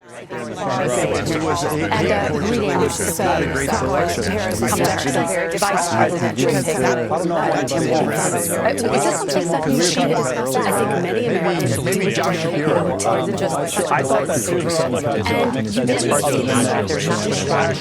Greetings, Harris Vice President. Is this something that we should discuss? I think many Americans do enjoy the paper, or is it just such a focus? And you did see that there's nothing wrong.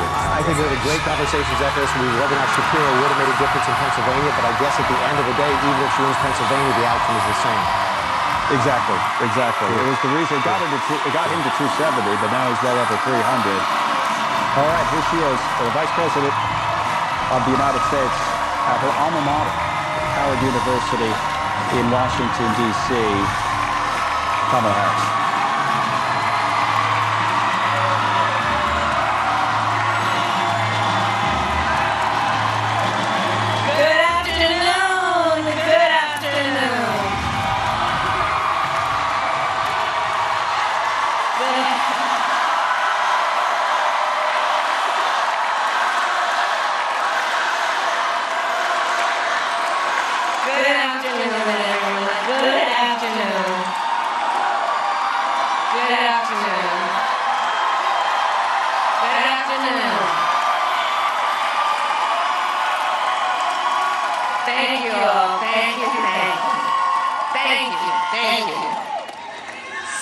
I think we had a great conversation, Zephyr. Whether or not Shapiro would have made a difference in Pennsylvania, but I guess at the end of the day, even if she wins Pennsylvania, the outcome is the same. Exactly. It was the reason it got him to 270, but now he's well over 300. All right, here she is, the Vice President of the United States at her alma mater, Howard University in Washington, D.C., Kamala Harris.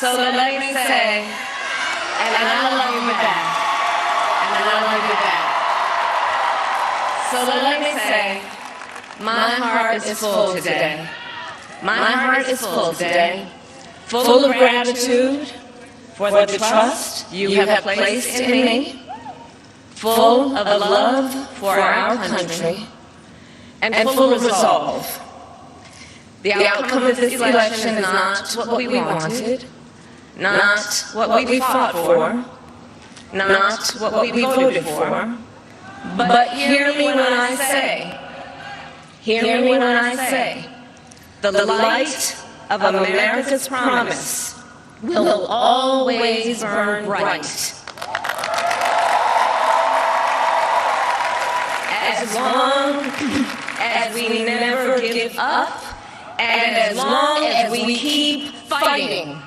So let me say, and I love you back, and I love you back. So let me say, my heart is full today. My heart is full today, full of gratitude for the trust you have placed in me, full of love for our country, and full of resolve. The outcome of this election is not what we wanted, not what we fought for, not what we voted for, but hear me when I say, the light of America's promise will always burn bright. As long as we never give up, and as long as we keep fighting.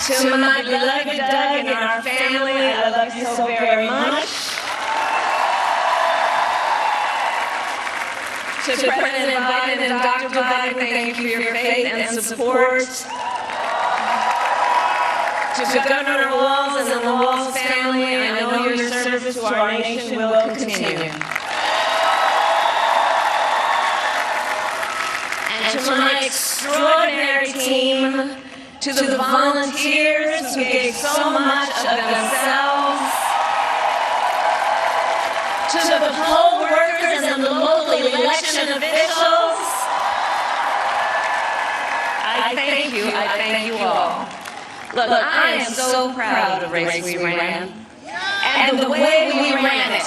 To my beloved Doug and our family, I love you so very much. To President Biden and Dr. Biden, thank you for your faith and support. To Governor Walz and the Walz family, I know your service to our nation will continue. And to my extraordinary team, to the volunteers who gave so much of themselves, to the poll workers and the local election officials, I thank you all. Look, I am so proud of the race we ran, and the way we ran it,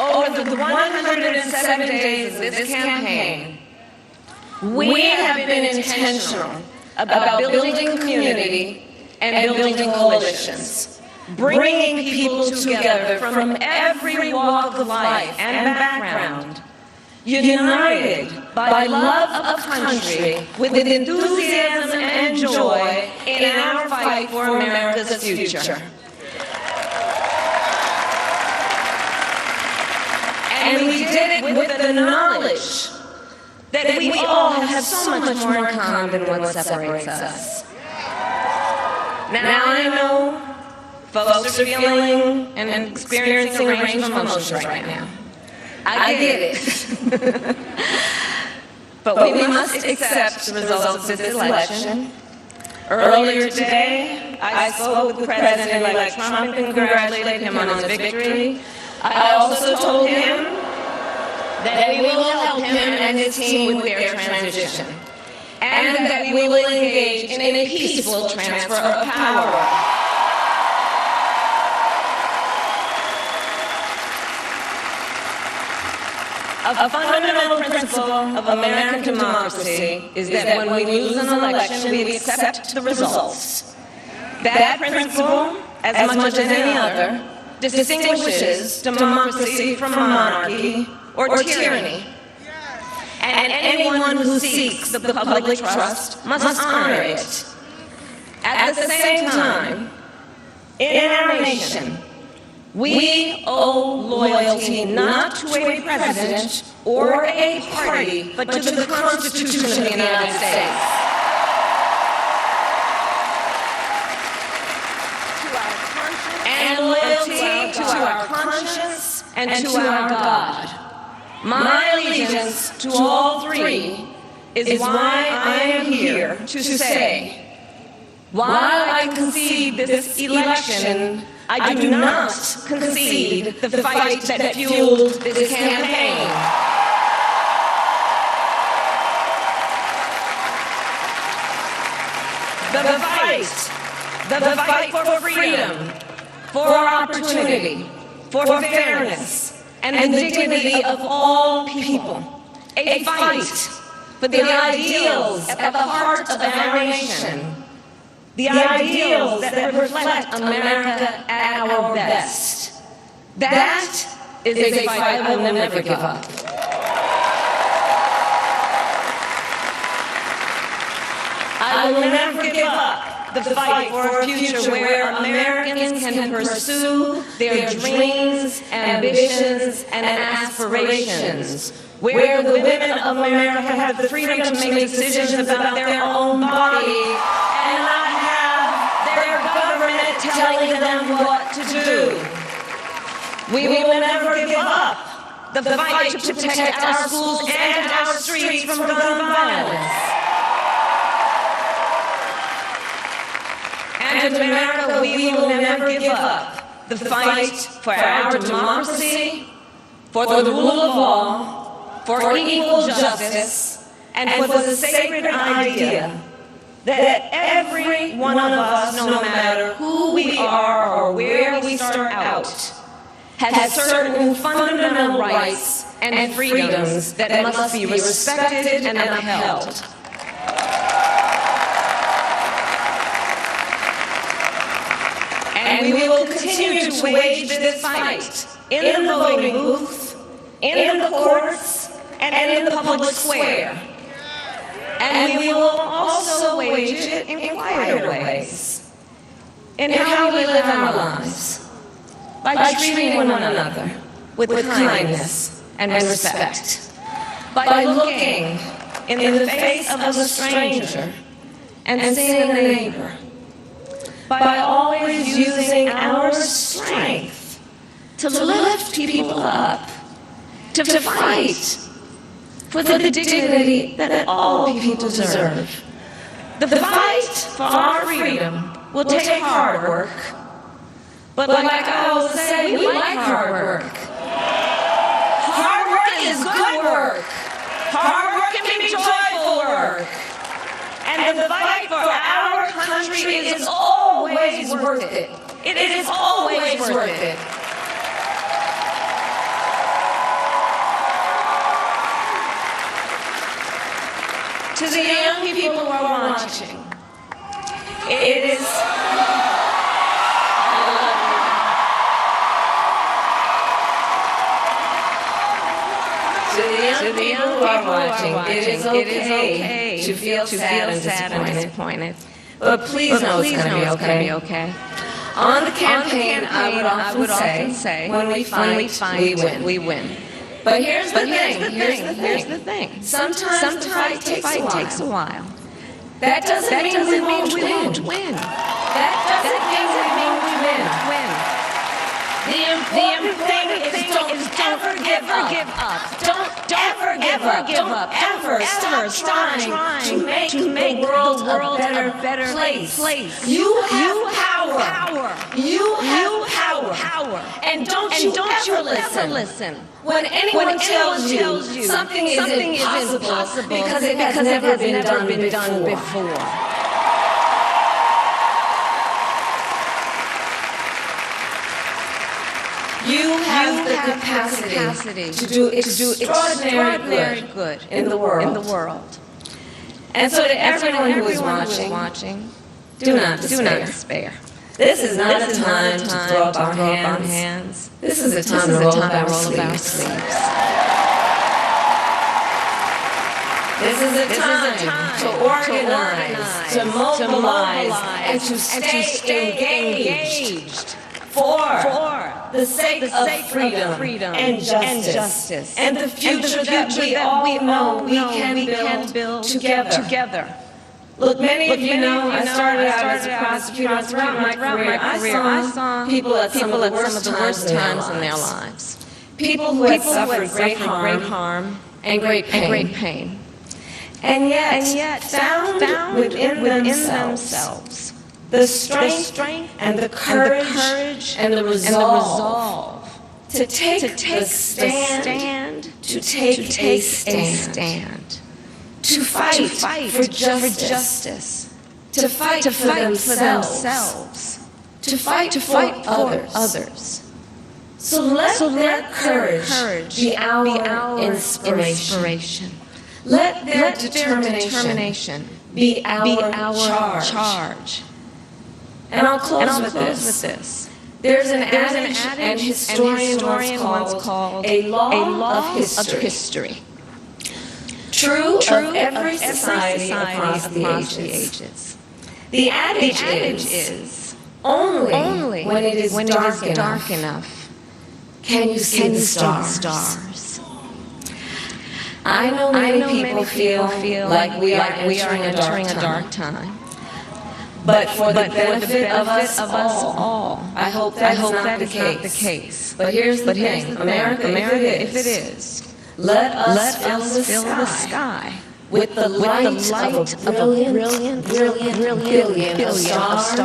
over the 107 days of this campaign. We have been intentional about building community and building coalitions, bringing people together from every walk of life and background, united by love of country with enthusiasm and joy in our fight for America's future. And we did it with the knowledge that we all have so much more in common than what separates us. Now I know folks are feeling and experiencing a range of emotions right now. I get it. But we must accept the results of this election. Earlier today, I spoke with President-elect Trump and congratulated him on his victory. I also told him that we will help him and his team with their transition, and that we will engage in a peaceful transfer of power. A fundamental principle of American democracy is that when we lose an election, we accept the results. That principle, as much as any other, distinguishes democracy from monarchy or tyranny. And anyone who seeks the public trust must honor it. At the same time, in our nation, we owe loyalty not to a president or a party, but to the Constitution of the United States. And loyalty to our conscience and to our God. My allegiance to all three is why I am here to say, while I concede this election, I do not concede the fight that fueled this campaign. The fight for freedom, for opportunity, for fairness, and the dignity of all people. A fight for the ideals at the heart of our nation. The ideals that reflect America at our best. That is a fight I will never give up. I will never give up the fight for a future where Americans can pursue their dreams, ambitions, and aspirations. Where the women of America have the freedom to make decisions about their own body and not have their government telling them what to do. We will never give up the fight to protect our schools and our streets from gun violence. And in America, we will never give up the fight for our democracy, for the rule of law, for equal justice, and for the sacred idea that every one of us, no matter who we are or where we start out, has certain fundamental rights and freedoms that must be respected and upheld. And we will continue to wage this fight in the voting booth, in the courts, and in the public square. And we will also wage it in quieter ways, in how we live our lives, by treating one another with kindness and respect, by looking in the face of a stranger and seeing a neighbor, by always using our strength to lift people up, to fight for the dignity that all people deserve. The fight for our freedom will take hard work, but like I always say, we like hard work. Hard work is good work. Hard work can be joyful work. And the fight for our country is always worth it. It is always worth it. To the young people who are watching, it is... To the young people who are watching, it is okay to feel sad and disappointed. But please know it's going to be okay. On the campaign, I would often say, when we fight, we win. But here's the thing. Sometimes the fight takes a while. That doesn't mean we won't win. That doesn't mean we win. The important thing is don't ever give up. Don't ever give up. Ever stop trying to make the world a better place. You have power. You have power. And don't you ever listen when anyone tells you something is impossible because it has never been done before. You have the capacity to do extraordinary good in the world. And so to everyone who is watching, do not despair. This is not a time to throw up our hands. This is a time to roll up our sleeves. This is a time to organize, to mobilize, and to stay engaged for the sake of freedom and justice and the future that we all know we can build together. Look, many of you know I started out as a prosecutor. Throughout my career, I saw people at some of the worst times in their lives. People who had suffered great harm and great pain. And yet found within themselves the strength and the courage and the resolve to take the stand, to take a stand, to fight for justice, to fight for themselves, to fight for others. So let their courage be our inspiration. Let their determination be our charge. And I'll close with this. There's an adage, and historian once called a law of history. True of every society across the ages. The adage is, only when it is dark enough can you see the stars. I know many people feel like we are entering a dark time. But for the benefit of us all, I hope that is not the case. But here's the thing, America, if it is, let us fill the sky with the light of a brilliant billion of stars.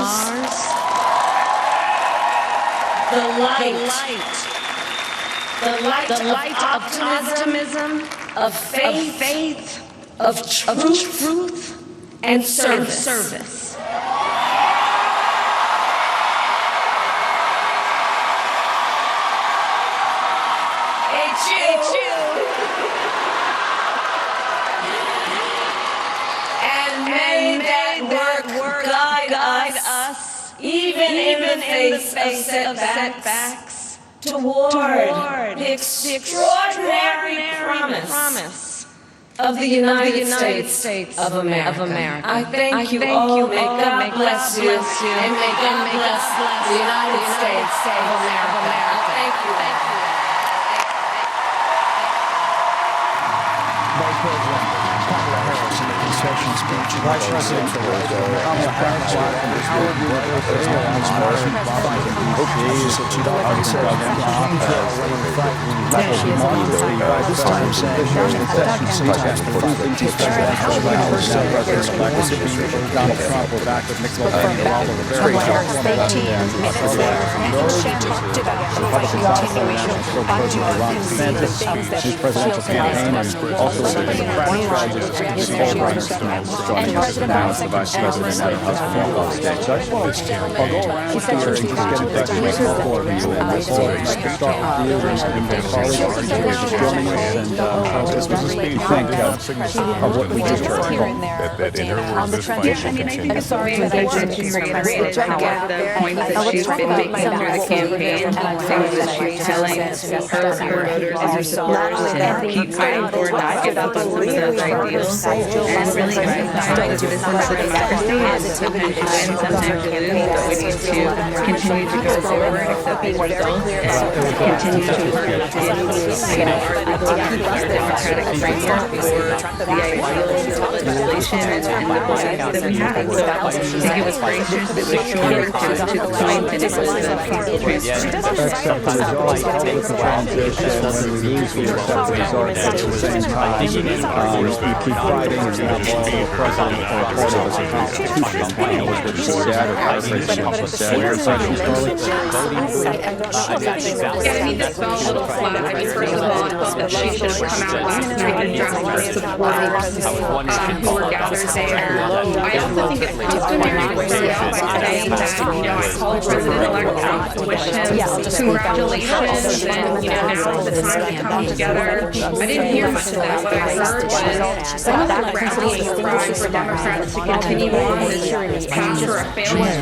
The light of optimism, of faith, of truth, and service. And may that work guide us, even in the face of setbacks, toward the extraordinary promise of the United States of America. I thank you all. May God bless you, and may God bless the United States of America. Thank you. Vice President Kamala Harris in the concession speech. Vice President Kamala Harris this time said here's the concession speech. Donald Trump will back with Nicholas Kamala Harris thanked teams, minutes later, and she talked about the continuation of his presidential campaign and also the Democratic strategist and President the Vice President of the House of Representatives. I'll go around here and just get impressions of all of you. And we'll start with you and your colleagues just joining us. And this was a speech, think of what we just heard. That in her words, this fight will continue. I'm sorry that I wanted to reiterate the points that she's been making through the campaign, things that she's telling her voters and her supporters to keep fighting for, not give up on some of those ideals, and really highlight this is a democracy, and sometimes you win, sometimes you lose, but we need to continue to go forward, accept these results, and continue to work in our democratic framework for the ideals of legislation and the bodies that we have. So I think it was gracious, it was short, to the point, and it was a peaceful transition. Accept the results of the transition. When we lose, we accept the results at the same time. You keep fighting, you keep a president or a part of the Constitution. You know, was it sad or paraphrasing off of sad? Your impression, Charlie? Yeah, I mean, it fell a little flat. I mean, first of all, I thought that she should have come out last night and addressed her supporters who were gathered there. I also think it's customary for her by saying that, you know, I called President-elect Trump to wish him congratulations and, you know, now is the time to come together. I didn't hear much of that. What I heard was some of the rallying cry for Democrats to continue on this path for a failing